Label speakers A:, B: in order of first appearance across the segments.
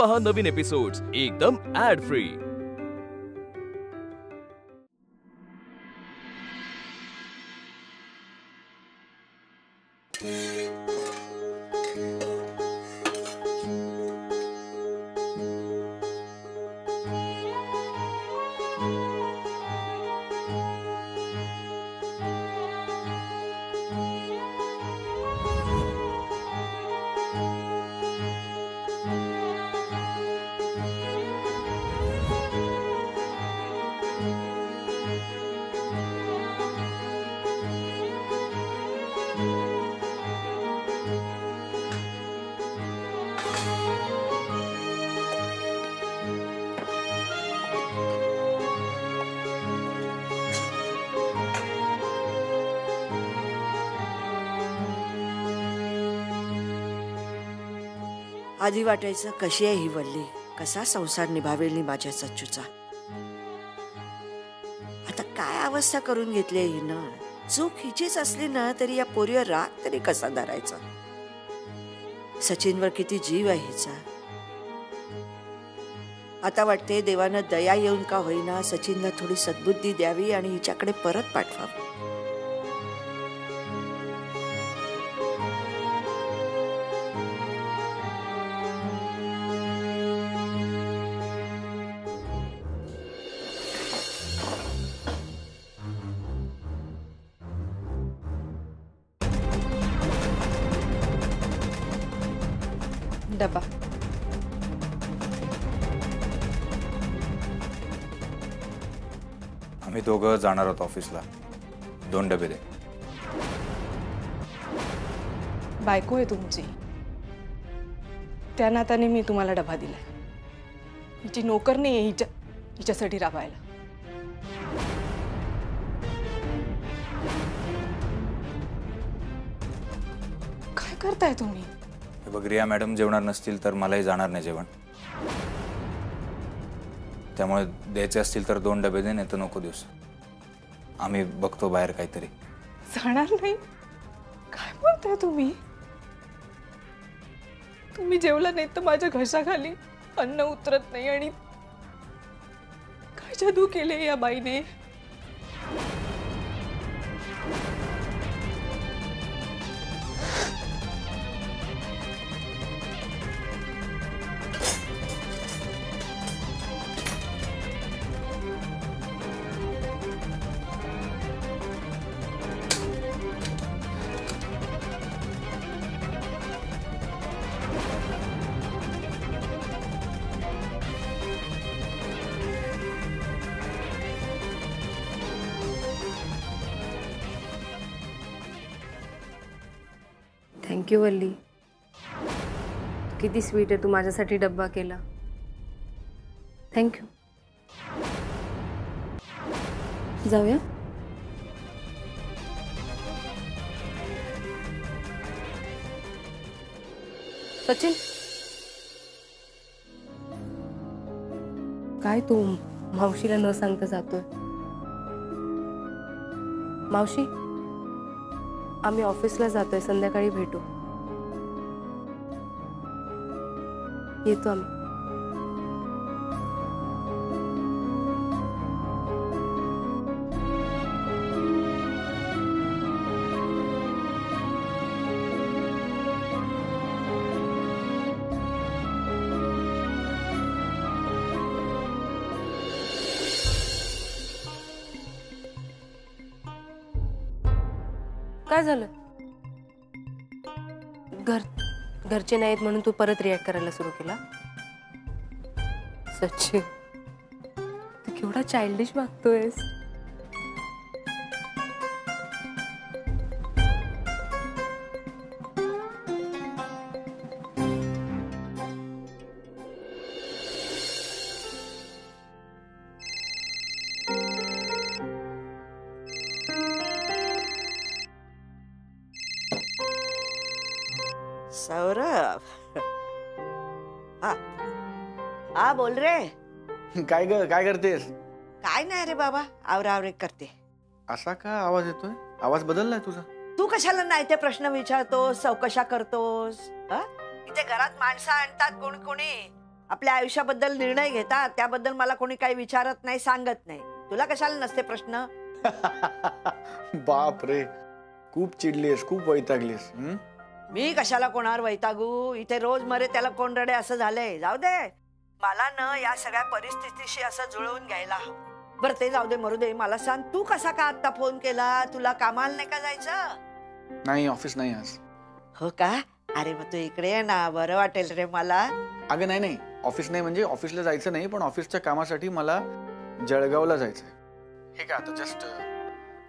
A: पहा नवीन एपिसोड्स एकदम add free.
B: आधी वाटायचं कशी आहे ही वल्ली, कसा संसार निभावेल माझ्या सच्चूचा। आता काय अवस्था करून घेतली आहे हिनं। चूक हिचीच असली ना तरी या पोरीवर राग तरी कसा धरायचा। सचिनवर किती जीव आहे हिचा। आता वाटते देवानं दया येऊन का होईना सचिनला थोडी सद्बुद्धी द्यावी आणि हिच्याकडे परत पाठवावं।
C: डबा
D: आम्ही दोघं जाणार आहोत ऑफिसला। 2 डबे दे।
C: बायको आहे तुमची, त्या नात्याने मी तुम्हाला डबा दिलाय। हिची नोकर नाही आहे हिच्यासाठी राबायला। काय करताय तुम्ही?
D: बघ रिया मॅडम जेवणार नसतील तर मलाही जाणार नाही जेवण, त्यामुळे द्यायचे असतील तर 2 डबे दे, नाही तर नको दिवस। आम्ही बघतो बाहेर काहीतरी।
C: जाणार नाही? काय बोलताय तुम्ही? तुम्ही जेवला नाही तर माझ्या घशाखाली अन्न उतरत नाही आणि काय जादू केले या बाईने।
E: थँक्यू वल्ली, किती स्वीट आहे, तू माझ्यासाठी डब्बा केला। थँक्यू। जाऊया? सचिन काय तू मावशीला न सांगता जातोय? मावशी आम्ही ऑफिसला जातोय, संध्याकाळी भेटू। येतो आम्ही। काय झालं? घरचे नाहीत म्हणून तू परत रिॲक्ट करायला सुरू केला? सच्ची तू केवढा चाइल्डिश वागतोयस।
B: सौरभ, हा बोल रे।
F: काय करतेस?
B: काय नाही रे बाबा, आवरावरे करते।
F: असा का आवाज येतोय? आवाज बदललाय तुझा?
B: तू कशाला नाही ते प्रश्न विचारतोस, चौकशा करतोस? इथे घरात माणसं आणतात कोणी कोणी, आपल्या आयुष्याबद्दल निर्णय घेतात त्याबद्दल मला कोणी काही विचारत नाही, सांगत नाही. तुला कशाला नसते प्रश्न?
F: बाप रे, खूप चिडलीस, खूप वैतागलीस.
B: मी कशाला कोणावर वैतागू? इथे रोज मरे त्याला कोण रडे असं झालंय. जाऊ दे, मला न या सगळ्या परिस्थितीशी असं जुळवून घ्यायला हवं. बरं ते जाऊ दे, मरू दे. मला सांग, तू कसा का आता फोन केला? तुला कामाला नाही का जायचं?
F: नाही, ऑफिस नाही आज.
B: हो का? अरे मग तू इकडे ये ना, बरं वाटेल रे मला.
F: अगं नाही, ऑफिस नाही म्हणजे ऑफिसला जायचं नाही, पण ऑफिसच्या कामासाठी मला जळगावला जायचंय. हे काय आता जस्ट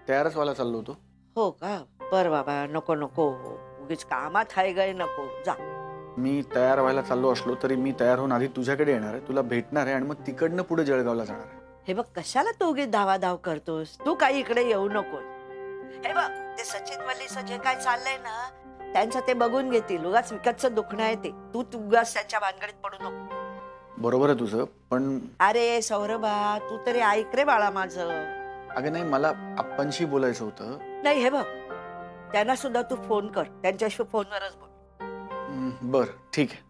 F: तयारच व्हायला चाललो होतो.
B: हो का? बर बाबा, नको नको, उगीच कामात हाय गय, नको जा.
F: मी तयार व्हायला चाललो असलो तरी मी तयार होऊन आधी तुझ्याकडे येणार आहे, तुला भेटणार आहे आणि मग तिकडनं पुढे जळगावला जाणार आहे.
B: हे बघ, कशाला तू उगीच धावाधाव करतोस? तू काही इकडे येऊ नको. हे बघ, ते सचिन वल्लीचं जे काय चाललंय ना, त्यांचं ते बघून घेतील. उगाच विकतचं दुखणं आहे ते. तू उगाच त्यांच्या भानगडीत पडू नको.
F: बरोबर आहे तुझं, पण
B: अरे सौरभा, तू तरी ऐक रे बाळा माझं.
F: अगं नाही, मला आप्पांशी बोलायचं होतं.
B: नाही, हे बघ, त्यांना सुद्धा तू फोन कर, त्यांच्याशी फोनवरच बोल.
F: बर, ठीक आहे.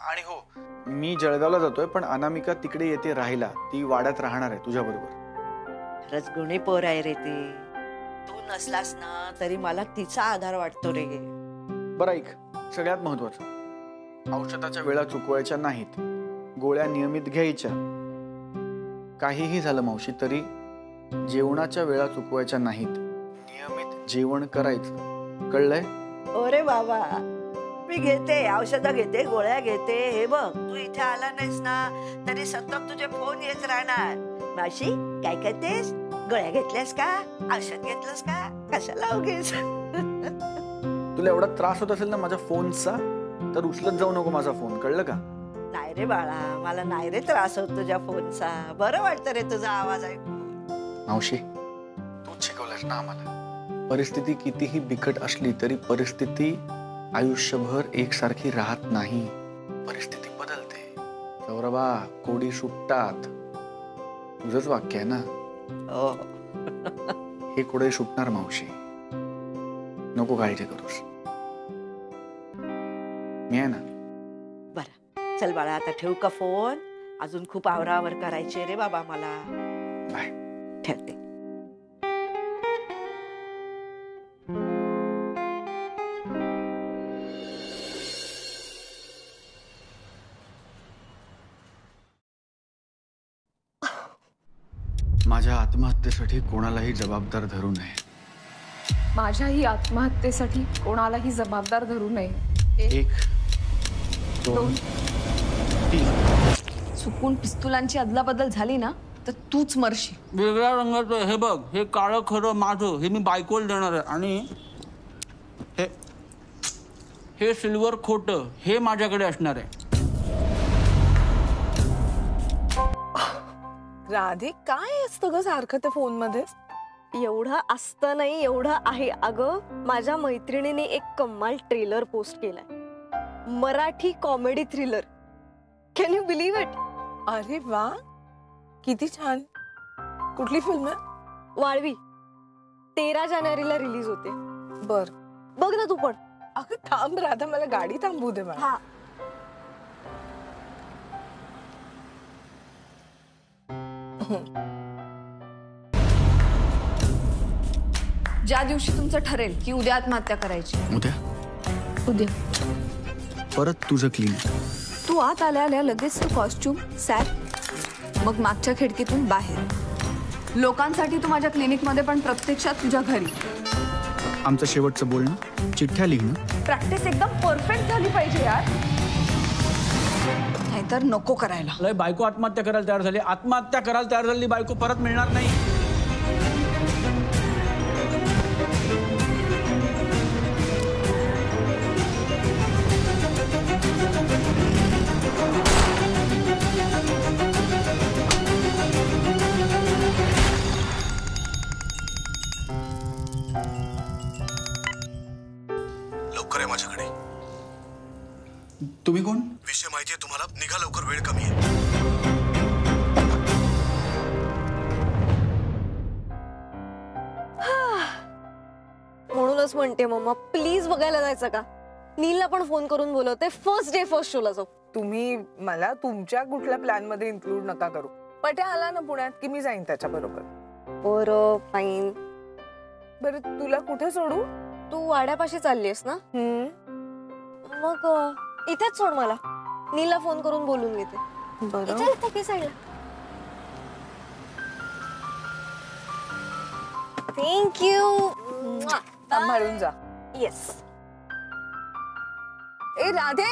F: आणि हो, मी जळगावला जातोय, पण अनामिका तिकडे येते राहायला. ती वाड्यात राहणार आहे तुझ्या बरोबर.
B: खरंच गुणी पोर आहे रे ते. तू नसलास ना तरी मला तिचा आधार वाटतो रे.
F: बरं ऐक, सगळ्यात महत्वाचं, औषधाच्या वेळा चुकवायच्या नाहीत, गोळ्या नियमित घ्यायच्या. काहीही झालं मावशी तरी जेवणाच्या वेळा चुकवायच्या नाहीत, नियमित जेवण करायचं, कळलंय?
B: अरे बाबा, मी घेते औषधं, घेते गोळ्या घेते. हे बघ, तू इथे आला नाहीस ना तरी सतत तुझे फोन येत राहणार. मावशी काय करतेस? गोळ्या घेतल्यास का? औषध घेतलंस का? कशाला उगीच?
F: तुला एवढा त्रास होत असेल ना माझ्या फोनचा, तर उचलत जाऊ नको माझा फोन, कळलं का?
B: नाही रे बाळा, मला नाही रे त्रास होत तुझ्या फोनचा. बरं वाटतं रे तुझा आवाज ऐकून.
F: मावशी, तूच शिकवलंस ना आम्हाला, परिस्थिती कितीही बिकट असली तरी परिस्थिती आयुष्यभर एकसारखी राहत नाही. परिस्थिती बदलते. सौरभा, कोडी सुटतात. तुझंच वाक्य आहे ना.
B: हो.
F: हे कोडे सुटणार मावशी, नको काळजी करूस. मी आहे ना.
B: बरं चल बाळा, आता ठेवू का फोन? अजून खूप आवरावर करायचे रे बाबा मला.
F: बाय.
B: ठेवते.
F: माझ्या आत्महत्येसाठी कोणालाही जबाबदार धरू नये.
C: माझ्याही आत्महत्येसाठी कोणालाही जबाबदार धरू नये.
F: 1 2 3.
G: चुकून पिस्तुलांची अदलाबदल झाली ना तर तूच मरशी.
H: वेगळ्या रंगाचं हे बघ, हे काळं खरं माझं, हे मी बायकोला देणार आहे. आणि हे सिल्वर खोटं, हे माझ्याकडे असणार आहे.
C: राधे, काय असतं ग सारखं त्या फोन मध्ये?
I: एवढं असतं नाही, एवढं आहे. अगं, माझ्या मैत्रिणीने एक कमाल ट्रेलर पोस्ट केलाय. Marathi comedy thriller. Can you believe it?
C: अरे वा, किती छान. कुठली फिल्म आहे?
I: वाळवी. 13 जानेवारीला रिलीज होते.
C: बर,
I: बघ ना तू पण.
C: अगं थांब राधा, मला गाडी थांबवू दे.
I: हा,
G: ज्या दिवशी तुमचं ठरेल की उद्या आत्महत्या करायची,
F: उद्या परत तुझं क्लीन.
G: तू आत आल्या आल्या लगेच तू कॉस्ट्युम सॅट, मग मागच्या खिडकीतून बाहेर. लोकांसाठी तू माझ्या क्लिनिकमध्ये, पण प्रत्यक्षात तुझ्या घरी.
F: आमचं शेवटचं बोलणं, चिठ्ठ्या लिहिणं.
G: प्रॅक्टिस एकदम परफेक्ट झाली पाहिजे यार, नाहीतर नको करायला.
H: लय बायको आत्महत्या करायला तयार झाली. आत्महत्या करायला तयार झाली बायको परत मिळणार नाही.
J: लवकर आहे माझ्याकडे.
F: तुम्ही कोण?
J: विषय माहितीये तुम्हाला, निघा लवकर, वेळ कमी आहे.
I: म्हणूनच म्हणते मम्मा, प्लीज बघायला जायचं का? नीलला पण फोन करून बोलवते. फर्स्ट डे फर्स्ट शोला जाऊ.
K: तुम्ही मला तुमच्या कुठल्या प्लॅन मध्ये इन्क्लूड नका करू. पट्या आला ना पुण्यात की मी जाईन त्याच्या बरोबर.
I: बरं फाईन.
K: बरं तुला कुठे सोडू?
I: तू वाड्यापाशी चाललीस ना? मग इथेच सोड मला. नीला फोन करून बोलून घेते.
K: बरं
I: इथे साईडला. थँक्यू.
K: सांभाळून जा.
I: येस.
K: ए राधे,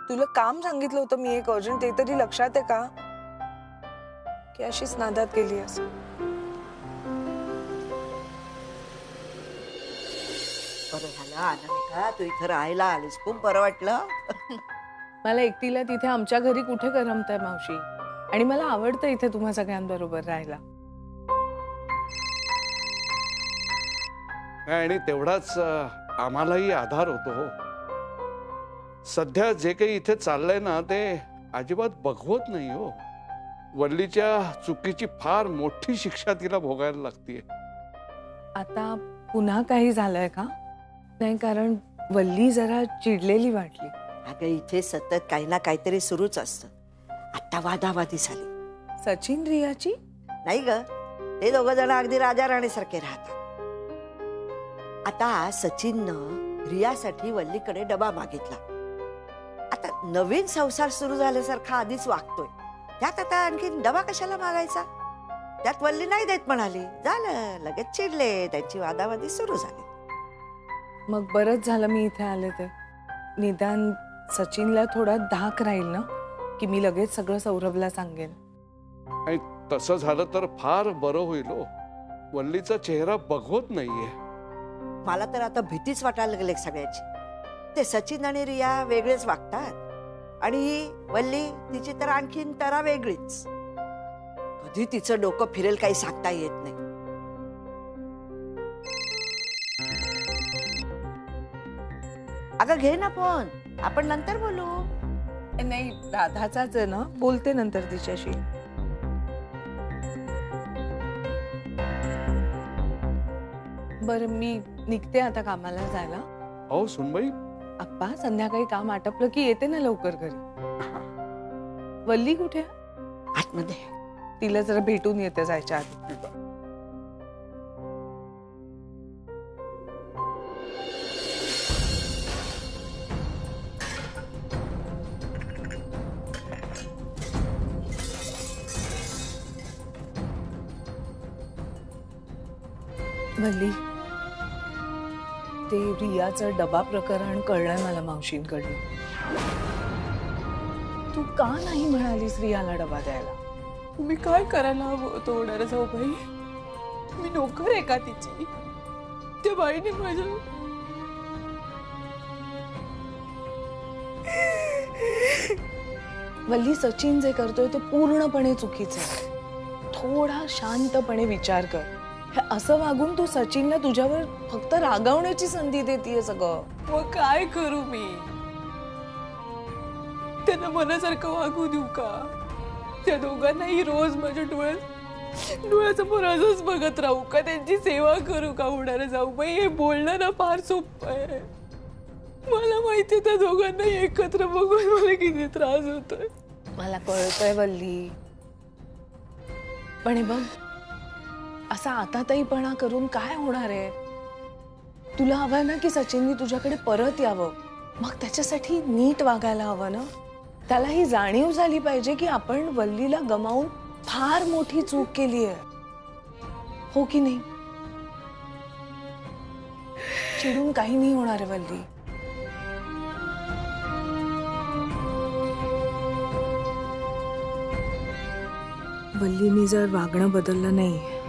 K: तुला काम सांगितलं होतं मी एक अर्जंट, ते तरी लक्षात आहे का? की अशीच नादात गेली आहेस?
B: बरं झालं अनामिका तू इथं राहायला आलीस, खूप बरं वाटलं.
K: मला एकटीला तिथे आमच्या घरी कुठे करमतंय मावशी, आणि मला आवडतं इथे तुम्हा सगळ्यांबरोबर राहायला.
L: आणि तेवढाच आम्हालाही आधार होतो हो. सध्या जे काही इथे चाललंय ना ते अजिबात बघवत नाही हो. वल्लीच्या चुकीची फार मोठी शिक्षा तिला भोगायला लागतीये.
K: आता पुन्हा काही झालंय का? नाही, कारण वल्ली जरा चिडलेली वाटली.
B: अगं इथे सतत काही ना काहीतरी सुरूच असतं. आता वादावादी झाली.
K: सचिन रियाची?
B: नाही ग, ते दोघं जण अगदी राजा राणीसारखे राहतात. आता सचिननं रियासाठी वल्लीकडे डबा मागितला. आता नवीन संसार सुरू झाल्यासारखा आधीच वागतोय, त्यात आता आणखी डबा कशाला मागायचा? त्यात वल्ली नाही देत म्हणाली. झालं, लगेच चिडले, त्यांची वादावादी सुरू झाली.
K: मग बरंच झालं मी इथे आले. ते निदान सचिनला थोडा धाक राहील ना, की मी लगेच सगळं सौरभला सांगेन.
L: आणि तसं झालं तर फार बरं होईल हो. वल्लीचा चेहरा बघवत नाहीये.
B: मला तर आता भीतीच वाटायला लागली सगळ्याची. ते सचिन आणि रिया वेगळेच वागतात आणि ही वल्ली तिची तर आणखीन तरा वेगळीच. कधी तिचं डोकं फिरेल काही सांगता येत नाही. अगं घे ना फोन, आपण नंतर बोलू.
K: नाही, राधाचाच आहे ना, बोलते नंतर तिच्याशी. बरं मी निघते आता कामाला जायला.
L: हो सुनबाई.
K: अप्पा संध्याकाळी काम आटपलं की येते ना लवकर घरी. वल्ली कुठे?
B: आतमध्ये.
K: तिला जरा भेटून येते जायच्या आधी. वल्ली, ते रियाचं डबा प्रकरण कळलंय मला मावशींकडून. तू का नाही म्हणालीस रियाला डबा द्यायला?
C: मी काय करायला हवं होतं होणार जाऊ बाई? मी नोकर आहे का तिची? त्या बाईने माझ्या
K: वल्ली, सचिन जे करतोय ते पूर्णपणे चुकीचं आहे. थोडा शांतपणे विचार कर. हे असं वागून तू सचिनला तुझ्यावर फक्त रागावण्याची संधी देतीये सगळं.
C: मग काय करू मी? त्यांना मनासारखं वागू देऊ का? त्या दोघांनाही रोज माझ्या डोळ्यासमोर असंच बघत राहू का? त्यांची सेवा करू का होणार जाऊ बाई? हे बोलणं ना फार सोपं आहे. मला माहिती त्या दोघांनाही एकत्र बघून मला किती त्रास होतोय.
K: मला कळतंय वल्ली, पण हे बघ, असा आताताईपणा करून काय होणार आहे? तुला हवंय ना की सचिननी तुझ्याकडे परत यावं. मग त्याच्यासाठी नीट वागायला हवं ना. त्याला ही जाणीव झाली पाहिजे की आपण वल्लीला गमावून फार मोठी चूक केली आहे, हो की नाही? चिडून काही नाही होणार आहे वल्ली. वल्लीनी जर वागणं बदललं नाही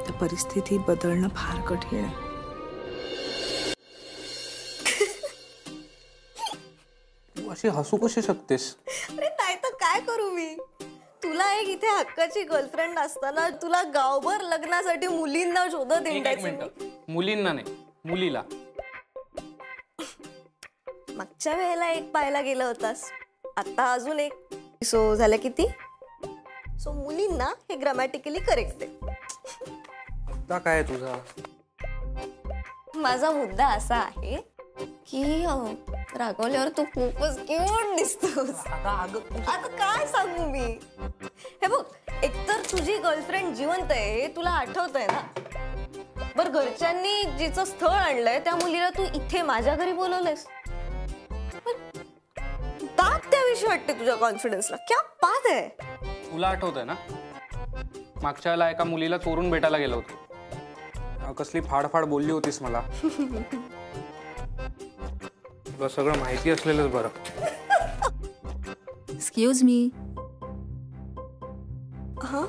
K: तर परिस्थिती बदलणं फार कठीण आहे.
H: अशी हसू कशी शकतेस?
I: अरे नाही तर काय करू मी? तुला एक इथे हक्काची गर्लफ्रेंड असताना तुला गावभर लग्नासाठी मुलींना शोधत हिंडायचं.
H: मुलींना नाही, मुलीला.
I: मागच्या वेळेला एक पाहायला गेला होतास, आता अजून एक. सो झालं किती? सो मुलींना हे ग्रामॅटिकली करेक्ट आहे.
H: आता काय तुझा?
I: माझा मुद्दा असा आहे की रागवल्यावर तू खूपच क्यूट दिसतोस. आता काय सांगू मी. हे बघ, एकतर तुझी गर्लफ्रेंड जिवंत आहे हे तुला आठवतंय ना. बर, घरच्यांनी जिचं स्थळ आणलंय त्या मुलीला तू इथे माझ्या घरी बोलवलंयस. दाद द्याविषयी वाटते तुझ्या कॉन्फिडन्सला. क्या बात आहे.
M: तुला आठवतंय ना, मागच्या वेळेला एका मुलीला चोरून भेटायला गेलो होतो. कसली फाडफाड बोलली होतीस मला. तुला सगळं माहिती असलेलंच बरं.
G: Excuse me.
I: हा,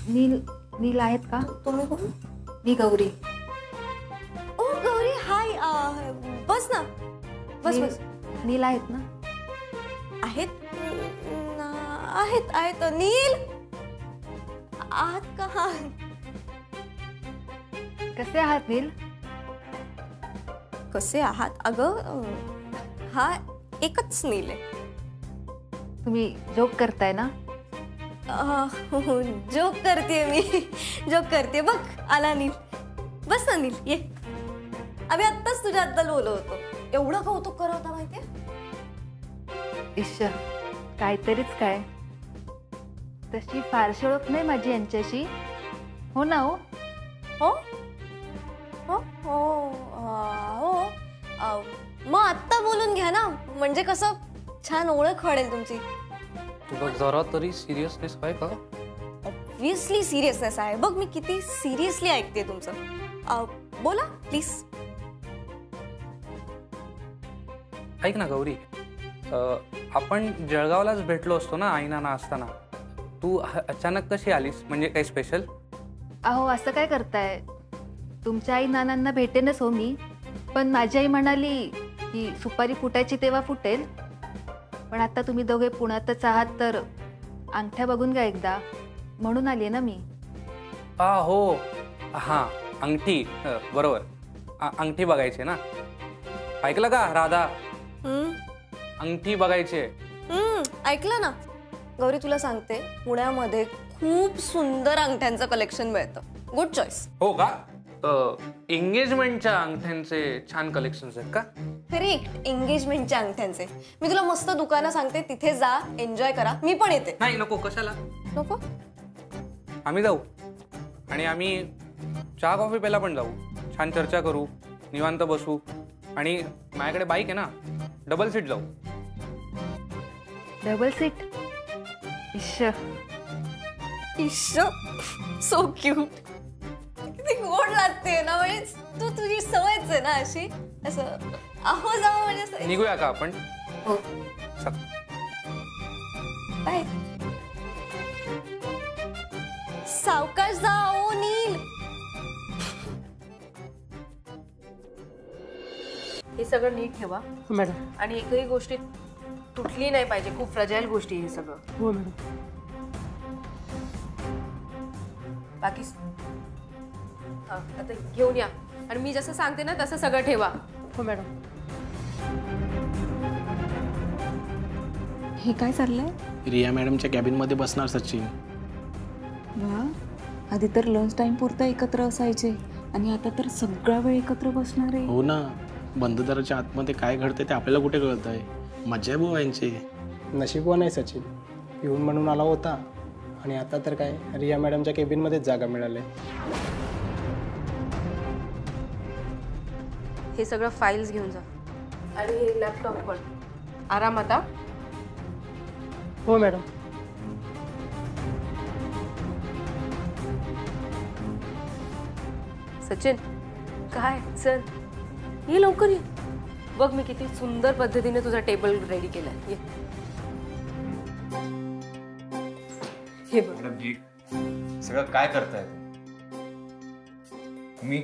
G: नील आहेत का?
I: तुम्ही कोण?
G: मी गौरी.
I: ओ गौरी, हाय. बस ना, बस बस.
G: नील आहेत ना?
I: आहेत आहेत आहेत. नील आहात का? हा,
G: कसे आहात नील?
I: कसे आहात? अगं हा एकच नील आहे.
G: तुम्ही जोक करताय ना?
I: जोक करते मी. जोक करते. बघ आला नील. बस ना नील, ये. आम्ही आत्ताच तुझ्याबद्दल बोलत होतो. एवढं कौतुक करत होता माहितीये.
G: ईश्वर, काहीतरीच काय. तशी फारशी ओळख नाही माझी यांच्याशी. हो ना? हो
I: हो हो हो हो. मग आत्ता बोलून घ्या ना, म्हणजे कसं छान ओळख वाढेल तुमची.
M: तुला जरा तरी सिरियसनेस आहे का?
I: ऑब्विसली सिरियसनेस आहे. बघ मी किती सिरियसली ऐकते तुमचं. बोला प्लीज.
M: ऐक ना गौरी, आपण जळगावलाच भेटलो असतो ना आई नाना असताना. तू अचानक कशी आलीस? म्हणजे काही स्पेशल?
G: अहो, असं काय करताय. तुमच्या आई नानांना भेटेनच हो मी, पण माझी आई म्हणाली की सुपारी फुटायची तेव्हा फुटेल. पण आता तुम्ही दोघे पुण्यातच आहात तर अंगठ्या बघून घ्या एकदा, म्हणून आली ना मी.
M: हो, हां, अंगठी. बरोबर, अंगठी बघायची ना. ऐकलं का राधा? अंगठी बघायची.
I: ऐकलं ना. गौरी, तुला सांगते, पुण्यामध्ये खूप सुंदर अंगठ्यांचं कलेक्शन मिळतं. Good choice.
M: हो का? एंगेजमेंटच्या अंगठ्यांचे छान कलेक्शन्स आहेत का?
I: करेक्ट, एंगेजमेंटच्या अंगठ्यांचे. मी तुला मस्त दुकानं सांगते, तिथे जा, एन्जॉय करा. मी पण येते.
M: नाही, नको. कशाला
I: नको?
M: आम्ही जाऊ आणि आम्ही चहा कॉफी प्यायला पण जाऊ. छान चर्चा करू, निवांत बसू. आणि माझ्याकडे बाईक आहे ना, डबल सीट जाऊ.
G: Double seat?
I: So cute. किती गोड लागते ना. म्हणजे तू तुझी सवयच आहे ना अशी. असं अहो जाऊ म्हणजे.
M: निघूया का आपण?
I: हो. बाय. सावकाश जाओ नील.
E: हे सगळं नीट ठेवा
C: मॅडम.
E: आणि एकही गोष्टी तुटली नाही पाहिजे. खूप फ्रजाईल गोष्टी हे सगळं.
C: हो मॅडम.
E: बाकी आता घेऊन या आणि मी जसं सांगते ना तसं सगळं ठेवा.
C: हो मॅडम. हे काय चाललंय?
F: रिया मॅडमच्या कॅबिनमध्ये बसणार सचिन.
K: वा, आधी तर लंच टाइम पुरता एकत्र असायचे आणि आता तर सगळा वेळ एकत्र बसणार आहे.
F: हो ना. बंद दाराच्या आतमध्ये काय घडतंय ते आपल्याला कुठे कळत आहे. मजा आहे बुवा यांची.
N: नशीबवान आहे सचिन. पिऊन म्हणून आला होता आणि आता तर काय रिया मॅडमच्या केबिनमध्येच जागा मिळाली.
E: हे सगळं फाईल्स घेऊन जा आणि हे लॅपटॉप पण. आराम आता.
N: हो मॅडम.
E: सचिन, काय? चल ये लवकर ये. बघ मी किती सुंदर पद्धतीने तुझा टेबल रेडी केलाय. ये. हे बघ.
D: मॅडम, हे सगळं काय करताय? मी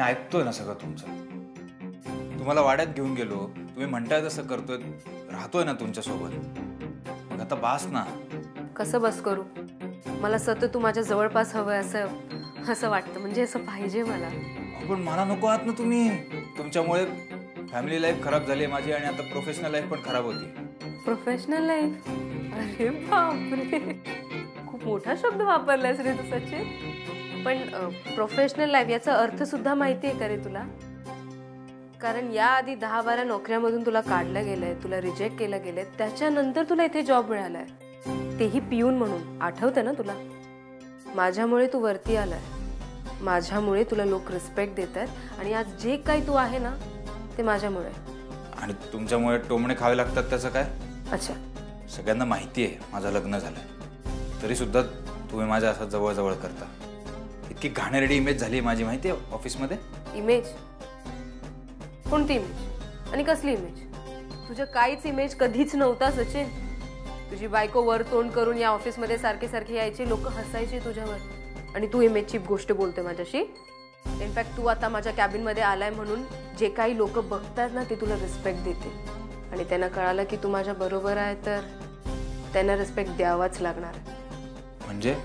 D: ऐकतोय ना सगळं तुमचं. तुम्हाला वाड्यात घेऊन गेलो, तुम्ही म्हणताय तसं करतोय, राहतोय ना तुमच्यासोबत. मग आता बास ना.
E: कसं बस करू? मला सतत तू माझ्या जवळपास हवंय असं वाटतं. म्हणजे असं पाहिजे मला.
D: पण मला नको आहात ना तुम्ही. तुमच्यामुळे फॅमिली लाईफ खराब झाली आहे माझी आणि आता प्रोफेशनल लाईफ पण खराब होती.
E: Professional life? अरे बापरे, खूप मोठा शब्द वापरलायस रे तू सचिन. पण प्रोफेशनल लाईफ याचा अर्थ सुद्धा माहिती आहे का रे तुला? कारण याआधी 10-12 नोकऱ्यामधून तुला काढलं गेलंय, तुला रिजेक्ट केलं गेलंय, त्याच्यानंतर तुला इथे जॉब मिळालाय, तेही पिऊन म्हणून. आठवतं ना तुला? माझ्यामुळे तू वरती आलाय, माझ्यामुळे तुला लोक रिस्पेक्ट देत आहेत आणि आज जे काही तू आहे ना ते माझ्यामुळे.
D: आणि तुमच्यामुळे टोमणे खावे लागतात त्याचं काय?
E: अच्छा,
D: सगळ्यांना माहिती आहे माझं लग्न झालंय, तरी सुद्धा तुम्ही माझ्या असं जवळ करता. इतकी घाणेरडी इमेज झाली माझी माहिती आहे ऑफिसमध्ये.
E: इमेज? कोणती इमेज आणि कसली इमेज? तुझं काहीच इमेज कधीच नव्हता सचिन. तुझी बायको वर तोंड करून या ऑफिसमध्ये सारखे सारखे यायचे, लोक हसायचे तुझ्यावर, आणि तू इमेजची गोष्ट बोलते माझ्याशी. इनफॅक्ट तू आता माझ्या कॅबिनमध्ये आलाय म्हणून जे काही लोक बघतात ना ते तुला रिस्पेक्ट देते, आणि त्यांना कळालं की तू माझ्या बरोबर आहे तर त्यांना रिस्पेक्ट द्यावाच लागणार.
D: म्हणजे